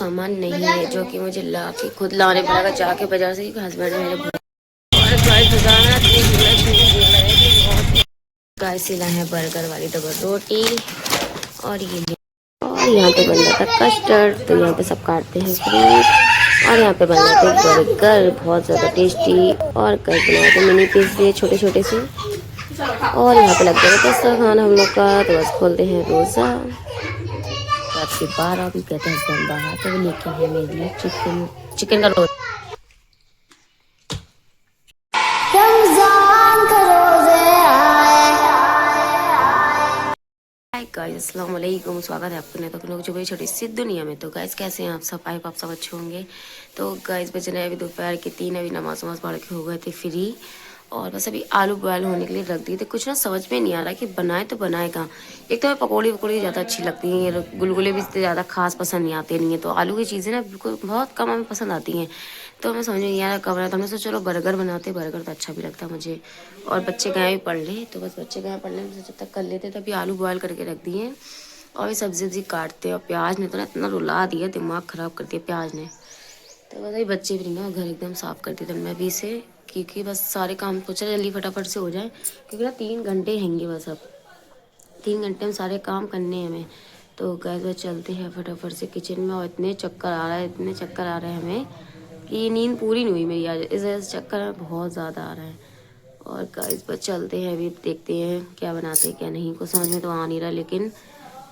सामान नहीं है जो कि मुझे ला के खुद लाने पड़ेगा जाके बाजार से, क्योंकि हस्बैंड मेरे और गाइस सिला है बर्गर वाली डबल रोटी और ये और यहाँ पे बन रहा था कस्टर्ड। तो यहाँ पे सब काटते हैं फ्रूट और यहाँ पे बन रहा था बर्गर बहुत ज़्यादा टेस्टी। और कल बनाए थे मिनी पिज़्ज़े छोटे छोटे से। और यहाँ पे लग गया था खाना हम लोग का। तो बस खोलते हैं रोज़ा रात के 12 भी कहते हैं बाहर। तो वो लेके आए मेरे लिए चिकन का रोल। गाइस अस्सलाम वालेकुम, स्वागत है आपको नए तो जो बड़ी छोटी सी दुनिया में। तो गाइस कैसे हैं आप सब? आई आप सब अच्छे होंगे। तो गाइस बजने अभी दोपहर के 3, अभी नमाज वमाज पढ़ के हो गए थे फ्री। और बस अभी आलू बॉयल होने के लिए रख दिए थे। कुछ ना समझ में नहीं आ रहा कि बनाए तो बनाए कहाँ। एक तो मैं पकौड़ी वकौड़ी ज़्यादा अच्छी लगती हैं, गुलगुले भी ज़्यादा खास पसंद नहीं आते नहीं है। तो आलू की चीज़ें ना बिल्कुल बहुत कम हमें पसंद आती हैं। तो हमें समझ में नहीं आ रहा कब बनाया। तो हमने सोचा चलो बर्गर बनाते, बर्गर तो अच्छा भी लगता है मुझे। और बच्चे गए भी पढ़ ले, तो बस बच्चे गए पढ़ ले जब तक कर लेते। तभी आलू बॉयल करके रख दिए और ये सब्जी काटते। और प्याज ने तो ना इतना रुला दिया, दिमाग ख़राब कर दिया प्याज ने। तो बस ये बच्चे भी नहीं ना, घर एकदम साफ़ कर दिया था मैं भी से, क्योंकि बस सारे काम सोचा जल्दी फटाफट से हो जाए। क्योंकि ना 3 घंटे हैंगे बस, अब 3 घंटे में सारे काम करने हैं हमें। तो गैस बस चलते हैं फटाफट से किचन में। और इतने चक्कर आ रहा है, इतने चक्कर आ रहे हैं हमें कि नींद पूरी नहीं हुई मेरी आज, इस वजह से चक्कर बहुत ज़्यादा आ रहा है। और गैस बस चलते हैं, अभी देखते हैं क्या बनाते हैं क्या नहीं, कुछ समझ में तो आ नहीं रहा। लेकिन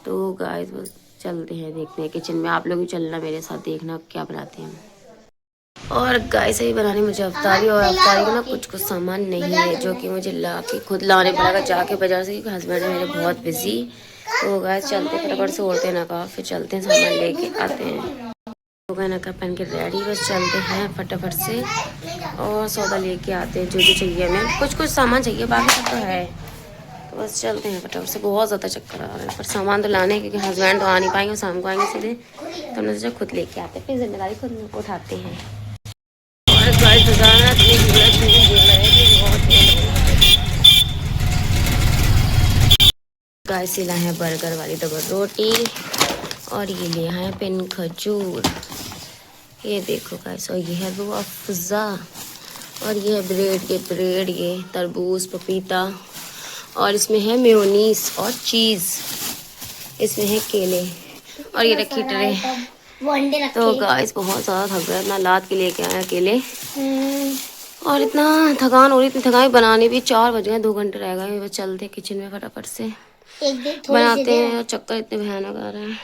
तो गाइस बस चलते हैं, देखते हैं किचन में। आप लोग भी चलना मेरे साथ, देखना क्या बनाते हैं। और गाइस ही बनाने मुझे अफ्तारी, और अफ्तारी का ना कुछ सामान नहीं है जो कि मुझे ला के खुद लाने पड़ेगा जाके बाजार से, क्योंकि हस्बैंड है मेरे बहुत बिजी। तो गाइस चलते फटाफट से ओढ़ते ना कहा, फिर चलते हैं सामान लेके आते हैं। हो गए नका पहन के रेडी, बस चलते हैं फटाफट से और सौदा लेके आते हैं जो जो चाहिए हमें। कुछ कुछ सामान चाहिए, बाकी सब तो है। तो बस चलते हैं फटाफट से, बहुत ज़्यादा चक्कर आ रहा है। पर सामान तो लाने, क्योंकि हस्बैंड तो आ नहीं पाएंगे, शाम को आएंगे सीधे। तो हमने सोचा खुद लेके आते हैं, फिर जिम्मेदारी खुद उठाते हैं। गाइस सिला है बर्गर वाली डबल रोटी और ये लिया है पिन खजूर, ये देखो गाइस। और ये है वो अफ़ज़ा, और ये है ब्रेड, ये तरबूज पपीता, और इसमें है मेयोनीज और चीज़, इसमें है केले, और ये रखी ट्रे। तो गाइस बहुत ज़्यादा थक गया, इतना लाद के लेके आया केले। और इतना थकान हो रही, इतनी थकान बनाने भी 4 बज गए, 2 घंटे रह गए। बस चलते किचन में फटाफट से बनाते हैं। और चक्कर इतने भयानक आ रहे हैं।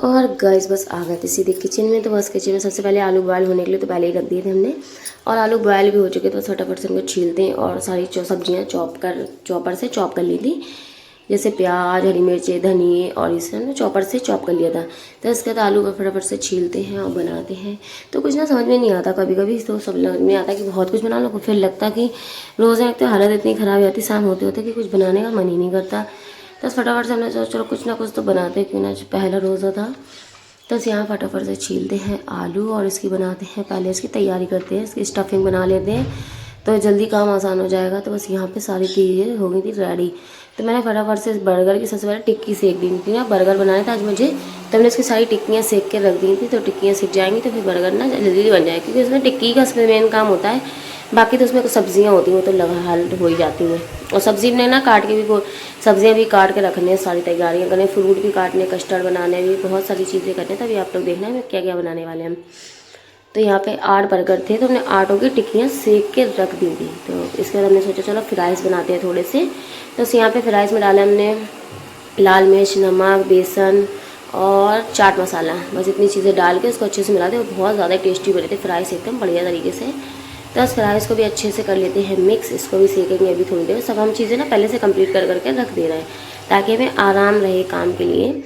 और गाइस बस आ गए थे सीधे किचन में। तो बस किचन में सबसे पहले आलू बॉयल होने के लिए तो पहले ही रख दिए थे हमने, और आलू बॉयल भी हो चुके थे। तो फटाफट से उनको छीलते हैं और सारी सब्जियां चॉपर से चॉप कर ली थी, जैसे प्याज, हरी मिर्ची, धनिए, और इसे हमने चॉपर से चॉप कर लिया था। तो इसके बाद आलू को फटाफट से छीलते हैं और बनाते हैं। तो कुछ ना समझ में नहीं आता, कभी कभी तो सब समझ में आता कि बहुत कुछ बना लो, फिर लगता कि रोज़ एक तो हालत इतनी ख़राब जाती शाम होते होते कि कुछ बनाने का मन ही नहीं करता। तो फटाफट से हमने सोचा चलो कुछ ना कुछ तो बनाते, क्यों ना पहला रोज़ा था। तो यहाँ फटाफट से छीलते हैं आलू और इसकी बनाते हैं, पहले इसकी तैयारी करते हैं, इसकी स्टफिंग बना लेते हैं तो जल्दी काम आसान हो जाएगा। तो बस यहाँ पे सारी चीज़ें हो गई थी रेडी। तो मैंने फटाफट से बर्गर की सबसे पहले टिक्की सेक दी थी ना, बर्गर बनाने था आज मुझे। तो मैंने इसकी सारी टिक्कियाँ सेक के रख दी थी। तो टिक्कियाँ सेक जाएंगी तो फिर बर्गर ना जल्दी बन जाएगी, क्योंकि उसमें टिक्की का मेन काम होता है। बाकी तो उसमें कुछ सब्जियाँ होती हैं वो तो हल हो ही जाती हैं। और सब्ज़ी में ना काट के भी वो सब्जियाँ भी काट के रखने, सारी तैयारियाँ करने, फ्रूट भी काटने, कस्टर्ड बनाने, भी बहुत सारी चीज़ें करने। तभी आप लोग देखना है क्या क्या बनाने वाले हैं। तो यहाँ पे 8 बर्गर थे, तो हमने 8 की टिक्कियाँ सेक के रख दी थी। तो इसके बाद हमने सोचा चलो फ्राइज़ बनाते हैं थोड़े से। तो यहाँ पे फ्राइज़ में डाला हमने लाल मिर्च, नमक, बेसन और चाट मसाला, बस इतनी चीज़ें डाल के उसको अच्छे से मिला दे। बहुत ज़्यादा टेस्टी बने थे फ्राइज़, एकदम बढ़िया तरीके से। तो बस फ्राइज़ को भी अच्छे से कर लेते हैं मिक्स, इसको भी सेकेंगे अभी थोड़ी देर। सब हम चीज़ें ना पहले से कंप्लीट कर करके रख दे रहे हैं ताकि हमें आराम रहे काम के लिए।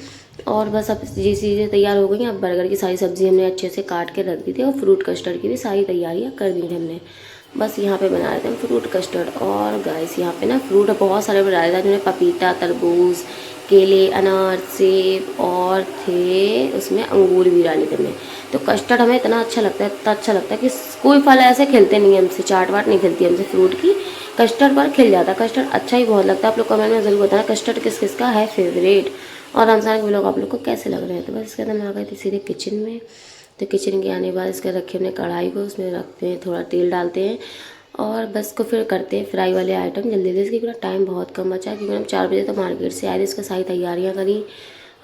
और बस अब ये चीज़ें तैयार हो गई। अब बर्गर की सारी सब्ज़ी हमने अच्छे से काट के रख दी थी, और फ्रूट कस्टर्ड की भी सारी तैयारियाँ कर दी थी हमने। बस यहाँ पे बना रहे थे हम फ्रूट कस्टर्ड। और गाइस यहाँ पे ना फ्रूट बहुत सारे बनाए थे, जिन्हें पपीता, तरबूज, केले, अनार, सेब, और थे उसमें अंगूर भी डाले थे हमने। तो कस्टर्ड हमें इतना अच्छा लगता है, इतना अच्छा लगता है कि कोई फल ऐसे खिलते नहीं है हमसे, चाट वाट नहीं खिलती हमसे फ्रूट की, कस्टर्ड पर खिल जाता है। कस्टर्ड अच्छा ही बहुत लगता है। आप लोग कमेंट में ज़रूर बताना कस्टर्ड किस किस का है फेवरेट। और रमज़ान के व्लॉग आप लोग को कैसे लग रहे हैं। तो बस इसके बाद हम आ गए थे सीधे किचन में। तो किचन के आने के बाद इसका रखे हमने कढ़ाई को, उसमें रखते हैं, थोड़ा तेल डालते हैं और बस को फिर करते हैं फ्राई वाले आइटम जल्दी जल्दी, इसकी पूरा टाइम बहुत कम बचा है क्योंकि हम 4 बजे तो मार्केट से आए थे, इसका सारी तैयारियाँ करी।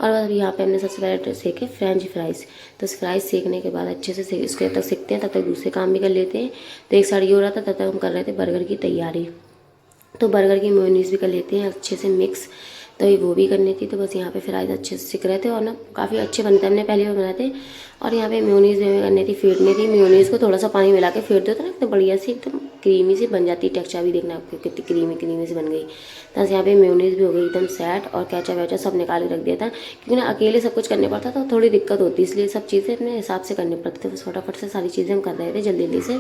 और बस यहाँ पे हमने सबसे पहले सेके फ्रेंच फ्राइज़। तो फ्राइज़ सेकने के बाद अच्छे से इसके तक सेकते हैं, तब तक दूसरे काम भी कर लेते हैं। तो एक साइड ये हो रहा था, तब तक हम कर रहे थे बर्गर की तैयारी। तो बर्गर की मेयोनीज़ भी कर लेते हैं अच्छे से मिक्स, तो ये वो भी करनी थी। तो बस यहाँ पे फ्राइज़ अच्छे से सिक रहे थे और ना काफ़ी अच्छे बनते हैं, हमने पहले भी बनाए थे। और यहाँ पे मेयोनीज़ में करनी थी, फेंटनी थी। मेयोनीज़ को थोड़ा सा पानी मिला के फेंट दो तो ना एकदम बढ़िया सी एकदम क्रीमी सी बन जाती है। टेक्सचर भी देखना आपको कितनी क्रीमी सी बन गई। तो यहाँ पे मेयोनीज़ भी हो गई एकदम सेट और कैचा वैचा सब निकाल के रख दिया था क्योंकि ना अकेले सब कुछ करने पड़ता था तो थोड़ी दिक्कत होती, इसलिए सब चीज़ें अपने हिसाब से करनी पड़ती थी। बस फटाफट से सारी चीज़ें हम कर रहे थे जल्दी जल्दी से।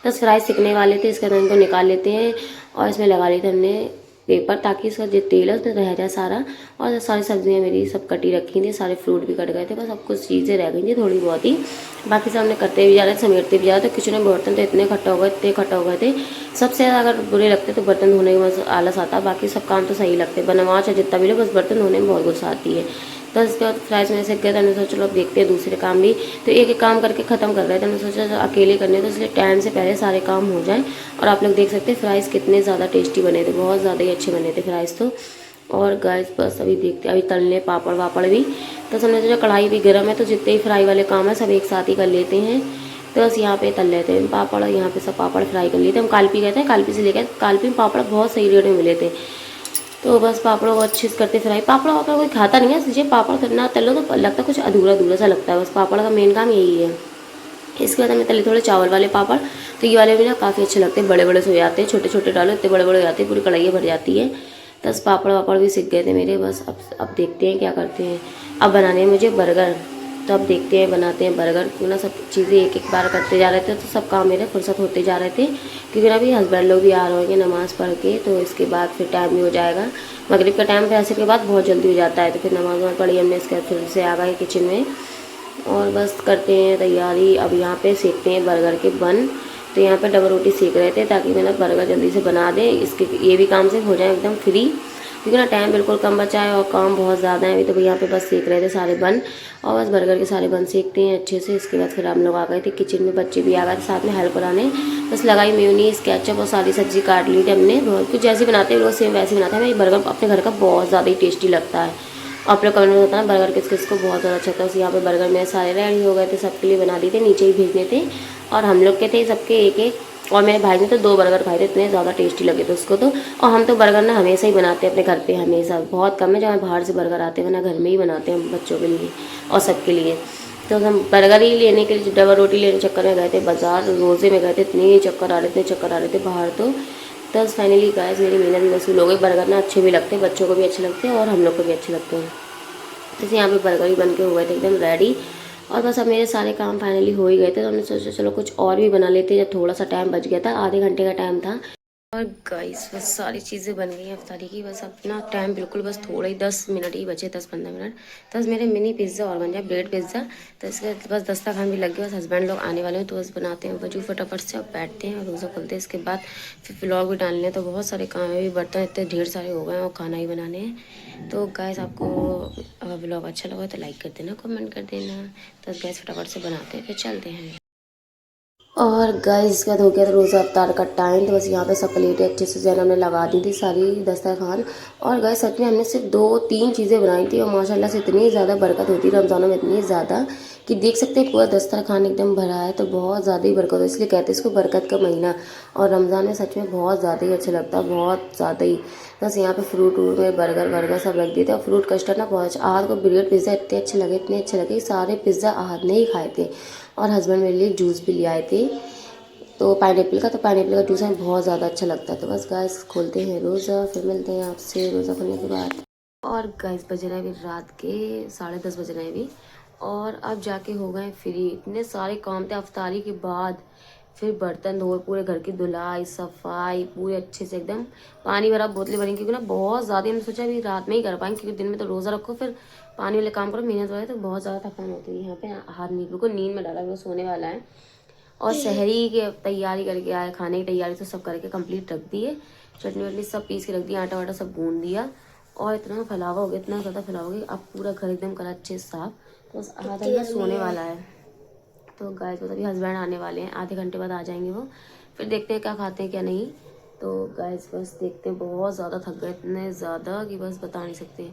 बस फ्राई सिकने वाले थे, इसके बाद इनको निकाल लेते हैं और इसमें लगा लिए थे हमने पेपर ताकि इसका जो तेल है उसमें रह जाए सारा। और सारी सब्जियां मेरी सब कटी रखी थी, सारे फ्रूट भी कट गए थे, बस अब कुछ चीज़ें रह गई थी थोड़ी बहुत ही, बाकी सब हमने करते भी जा रहे थे, समेटते भी जा रहे थे। किचन में बर्तन तो इतने इकट्ठा हो गए थे। सबसे ज़्यादा अगर बुरे लगते तो बर्तन धोने में बस आलस आता, बाकी सब काम तो सही लगते, बनवाच है जितना भी लो, बस बर्तन धोने में बहुत गुस्सा आती है। तो इसके बाद फ्राइज़ में से गए, तो हमने सोचा चलो अब देखते हैं दूसरे काम भी। तो एक एक काम करके ख़त्म कर रहे थे, हमने सोचा अकेले करने, तो इसलिए टाइम से पहले सारे काम हो जाएं। और आप लोग देख सकते हैं फ्राइज़ कितने ज़्यादा टेस्टी बने थे, बहुत ज़्यादा ही अच्छे बने थे फ्राइज़ तो। और गाइस बस अभी देखते, अभी तलने पापड़ वापड़ भी। तो हमने सोचा कढ़ाई भी गर्म है तो जितने ही फ्राई वाले काम है सब एक साथ ही कर लेते हैं। तो बस यहाँ पे तल लेते हैं पापड़, यहाँ पे सब पापड़ फ्राई कर लिए थे। हम कालपी गए थे, कालपी से लेकर, कालपी में पापड़ बहुत सही रेट में मिले थे। तो बस पापड़ों को अच्छे से करते फ्राई। पापड़ वापड़ कोई खाता नहीं है, इसलिए पापड़ करना तलो तो लगता कुछ अधूरा अधूरा सा लगता है, बस पापड़ का मेन काम यही है। इसके बाद हमने तले थोड़े चावल वाले पापड़, तो ये वाले भी ना काफ़ी अच्छे लगते हैं, बड़े बड़े से हो जाते हैं, छोटे छोटे डालो इतने बड़े बड़े हो जाते हैं, पूरी कढ़ाई भर जाती है। बस पापड़ वापड़ भी सीख गए थे मेरे, बस अब देखते हैं क्या करते हैं। अब बनाने हैं मुझे बर्गर, तो अब देखते हैं बनाते हैं बर्गर। क्यों ना सब चीज़ें एक एक बार करते जा रहे थे तो सब काम मेरे फुर्सत होते जा रहे थे, क्योंकि ना अभी हस्बैंड लोग भी आ रहे होंगे नमाज़ पढ़ के, तो इसके बाद फिर टाइम भी हो जाएगा। मगरिब का टाइम फिर असर के बाद बहुत जल्दी हो जाता है, तो फिर नमाज पढ़ी हमने, इसके बाद फिर से आ गए किचन में और बस करते हैं तैयारी। अब यहाँ पे सेकते हैं बर्गर के बन। तो यहाँ पे डबल रोटी सेक रहे थे ताकि मैं ना बर्गर जल्दी से बना दें, इसके ये भी काम से हो जाए एकदम फ्री, क्योंकि ना टाइम बिल्कुल कम बचा है और काम बहुत ज़्यादा है अभी। तो यहाँ पे बस सेक रहे थे सारे बन और बस बर्गर के सारे बन सेकते हैं अच्छे से। इसके बाद फिर हम लोग आ गए थे किचन में, बच्चे भी आ गए थे साथ में हेल्प कराने। बस लगाई मेयोनीज केचप और सारी सब्जी काट ली थी हमने, बहुत कुछ जैसे बनाते हैं लोग सेम वैसे बनाते हैं। मैं बर्गर अपने घर का बहुत ज़्यादा ही टेस्टी लगता है। आप लोग कमेंट में बताना बर्गर किस किस को बहुत ज़्यादा अच्छा था। तो यहाँ पे बर्गर में सारे रेडी हो गए थे, सबके लिए बना दिए थे, नीचे ही भेजने थे और हम लोग के थे सबके एक एक। और मेरे भाई ने तो 2 बर्गर खाए थे, इतने ज़्यादा टेस्टी लगे थे उसको तो। और हम तो बर्गर ना हमेशा ही बनाते हैं अपने घर पे, हमेशा, बहुत कम है जहाँ बाहर से बर्गर आते हैं, वरना घर में ही बनाते हैं हम बच्चों के लिए और सबके लिए। तो हम बर्गर ही लेने के लिए डबल रोटी लेने चक्कर में गए थे बाजार, रोज़े में गए थे, इतने चक्कर आ रहे थे बाहर तो। बस फाइनली गाइस मेरी मेहनत भी वसूल हो गई। बर्गर ना अच्छे भी लगते हैं, बच्चों को भी अच्छे लगते हैं और हम लोग को भी अच्छे लगते हैं। जैसे यहाँ पे बर्गर ही बन के हो गए थे एकदम रेडी। और बस अब मेरे सारे काम फाइनली हो ही गए थे, तो हमने सोचा चलो कुछ और भी बना लेते हैं। जब थोड़ा सा टाइम बच गया था, आधे घंटे का टाइम था। और गाइस बस सारी चीज़ें बन गई हैं अफ्तारी की, बस अपना टाइम बिल्कुल बस थोड़ा ही 10 मिनट ही बचे, 10-15 मिनट। तो बस मेरे मिनी पिज़्ज़ा और बन जाए, ब्रेड पिज़्ज़ा। तो इसके बस दस्तरखान भी लग गया, बस हस्बैंड लोग आने वाले हैं तो बस बनाते हैं वजू फटाफट से, अब बैठते हैं और रोज़ा खोलते हैं। इसके बाद फिर व्लॉग भी डालने हैं, तो बहुत सारे काम है, भी बर्तन इतने ढेर सारे हो गए हैं और खाना ही बनाने हैं। तो गाइस आपको व्लॉग अच्छा लगा तो लाइक कर देना, कमेंट कर देना। तो गैस फटाफट से बनाते हैं, फिर चलते हैं। और गाइस इसके बाद हो गया था रोज़ा अफ्तार का टाइम। तो बस यहाँ पे सब प्लेटें अच्छे से जो है हमने लगा दी थी सारी दस्तरखान। और गाइस सच में हमने सिर्फ 2-3 चीज़ें बनाई थी और माशाल्लाह से इतनी ज़्यादा बरकत होती है रमज़ानों में, इतनी ज़्यादा कि देख सकते हैं पूरा दस्तरखान एकदम भरा है। तो बहुत ज़्यादा ही बरकत हो, इसलिए कहते हैं इसको बरकत का महीना। और रमज़ान में सच में बहुत ज़्यादा ही अच्छा लगता है, बहुत ज़्यादा ही। बस यहाँ पे फ्रूट व्रूट में बर्गर वर्गर सब रख दिए थे और फ्रूट कस्टर्ड ना बहुत अच्छा। आहद को ब्रेड पिज़्ज़ा इतने अच्छे लगे, इतने अच्छे लगे, सारे पिज़्ज़ा आहद ने ही खाए थे। और हस्बैंड मेरे लिए जूस भी ले आए थे, तो पाइनएप्पल का, तो पाइनएप्पल का जूस हमें बहुत ज़्यादा अच्छा लगता है। तो बस गाइस खोलते हैं रोज़ा, फिर मिलते हैं आपसे रोज़ा खोलने के बाद। और गाइस बज रहे हैं अभी रात के 10:30 बज रहे हैं अभी, और अब जाके हो गए फ्री। इतने सारे काम थे अफ्तारी के बाद, फिर बर्तन धोए, पूरे घर की धुलाई सफाई पूरे अच्छे से एकदम, पानी भरा, बोतलें भरी, क्योंकि ना बहुत ज़्यादा हमने सोचा अभी रात में ही कर पाएंगे, क्योंकि दिन में तो रोज़ा रखो फिर पानी वाले काम करो, मेहनत वाले, तो बहुत ज़्यादा थकान होती है। यहाँ पे हाथ नींद को नींद में डाला, वो सोने वाला है। और सहरी की तैयारी करके आए, खाने की तैयारी तो सब करके कंप्लीट रख दी है, चटनी वटनी सब पीस के रख दी, आटा वाटा सब गूंद दिया। और इतना फैलावा हो गया, इतना ज़्यादा फैलावा हो गया, अब पूरा घर एकदम करा अच्छे से साफ। तो बस आधा घंटा सोने वाला है। तो गाइस बस अभी हस्बैंड आने वाले हैं, आधे घंटे बाद आ जाएंगे वो, फिर देखते हैं क्या खाते हैं क्या नहीं। तो गाइस बस देखते हैं, बहुत ज़्यादा थक गए, इतने ज़्यादा कि बस बता नहीं सकते।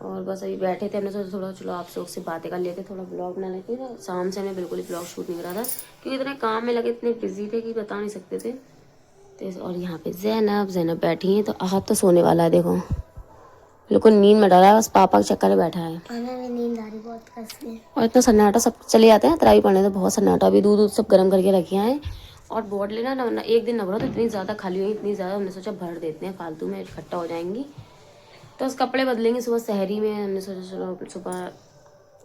और बस अभी बैठे थे, हमने सोचा थोड़ा चलो आप लोग से बातें कर लेते, थोड़ा ब्लॉग बना लेते ना। शाम से हमें बिल्कुल ही ब्लॉग शूट नहीं करा था क्योंकि इतने काम में लगे, इतने बिजी थे कि बता नहीं सकते थे। तो और यहाँ पे जैनब बैठी है, तो आहत तो सोने वाला है, देखो बिल्कुल नींद में डाला है, बस पापा के चक्कर में बैठा है। नींद आ रही बहुत कसम। और इतना सन्नाटा, सब चले जाते हैं तराई पड़ने, तो बहुत सन्नाटा। अभी दूध सब गर्म करके रखे हैं और बोट लेना ना एक दिन न भरो तो इतनी ज़्यादा खाली हुई, इतनी ज़्यादा, हमने सोचा भर देते हैं, फालतू में इकट्ठा हो जाएंगी। तो उस कपड़े बदलेंगे सुबह सहरी में, हमने सोचा चलो सुबह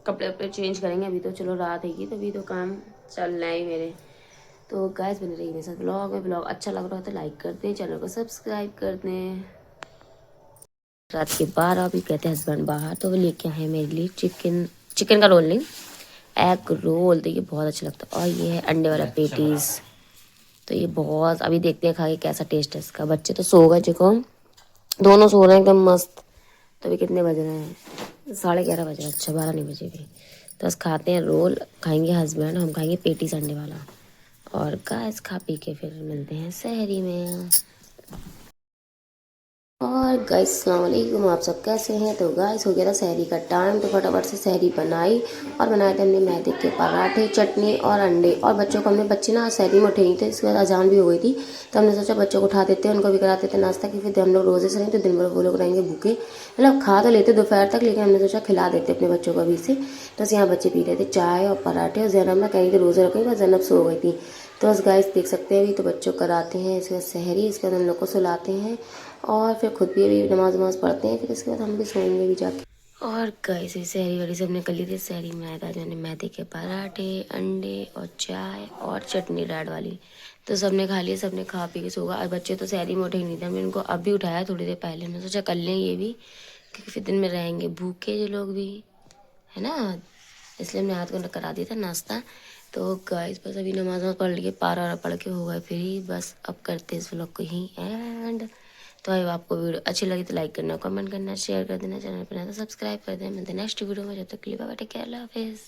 कपड़े वपड़े चेंज करेंगे। अभी तो चलो रात हैगी, तो अभी तो काम चल रहा है मेरे। तो गैस बने रही मेरे साथ ब्लॉग में। ब्लॉग अच्छा लग रहा है तो लाइक कर दें, चैनल को सब्सक्राइब कर दें। रात के 12 अभी कहते हैं हस्बैंड बाहर, तो वो लेके आए मेरे लिए चिकन का रोल नहीं, एग रोल। तो ये बहुत अच्छा लगता है। और ये है अंडे वाला पेटीज, तो ये बहुत, अभी देखते हैं खा के कैसा टेस्ट है इसका। बच्चे तो सो गए, चिको दोनों सो रहे हैं एकदम मस्त। तो अभी कितने बज रहे हैं, 11:30 बज रहे हैं। अच्छा 12 नहीं बजे भी। तो बस खाते हैं रोल, खाएंगे हस्बैंड, हम खाएंगे पेटीज अंडे वाला। और गाइस खा पी के फिर मिलते हैं सहरी में। और गाइस अस्सलाम वालेकुम, आप सब कैसे हैं। तो गाइस हो गया था सहरी का टाइम, तो फटाफट से सहरी बनाई और बनाए थे हमने मैदे के पराठे, चटनी और अंडे। और बच्चों को हमने, बच्चे ना सहरी में उठे नहीं थे, इसके बाद अजान भी हो गई थी, तो हमने सोचा बच्चों को उठा देते हैं, उनको भी कराते थे नाश्ता, कि फिर हम लोग रोजे से नहीं तो दिन भर वो लोग रहेंगे भूखे। मतलब खा तो लेते दोपहर तक, लेकिन हमने सोचा खिला देते अपने बच्चों को अभी से। तो यहाँ बच्चे पी रहे थे चाय और पराठे, और जैनब ना कहीं के रोजे रखे, बस जैनब सो गई थी। तो बस गाइस देख सकते हैं अभी, तो बच्चों को कराते हैं इसके बाद सहरी, इसके बाद हम लोग को सुलाते हैं और फिर खुद भी अभी नमाज वमाज पढ़ते हैं, फिर इसके बाद हम भी सोएंगे भी जाके। और गाइस सहरी वाली सब निकल ली थी। सहरी में आया था मैंने मैदे के पराठे, अंडे और चाय और चटनी रेड वाली। तो सबने खा लिया, सबने खा पी के सो गया। और बच्चे तो सहरी में उठे ही नहीं थे, हमने इनको अभी उठाया थोड़ी देर पहले। हमने सोचा कर लें ये भी, क्योंकि फिर दिन में रहेंगे भूखे ये लोग भी, है ना, इसलिए हमने हाथ को करा दिया था नाश्ता। तो गाइस बस अभी नमाज पढ़ लिए, पारा पढ़ के हो गए फ्री। बस अब करते इस व्लॉग को ही एंड। तो अगर आपको वीडियो अच्छी लगी तो लाइक करना, कमेंट करना, शेयर कर देना, चैनल पर तो सब्सक्राइब कर देना। मिलते हैं नेक्स्ट वीडियो में, जब तक के लिए बाय बाय, टेक केयर, अल्लाह हाफिज़।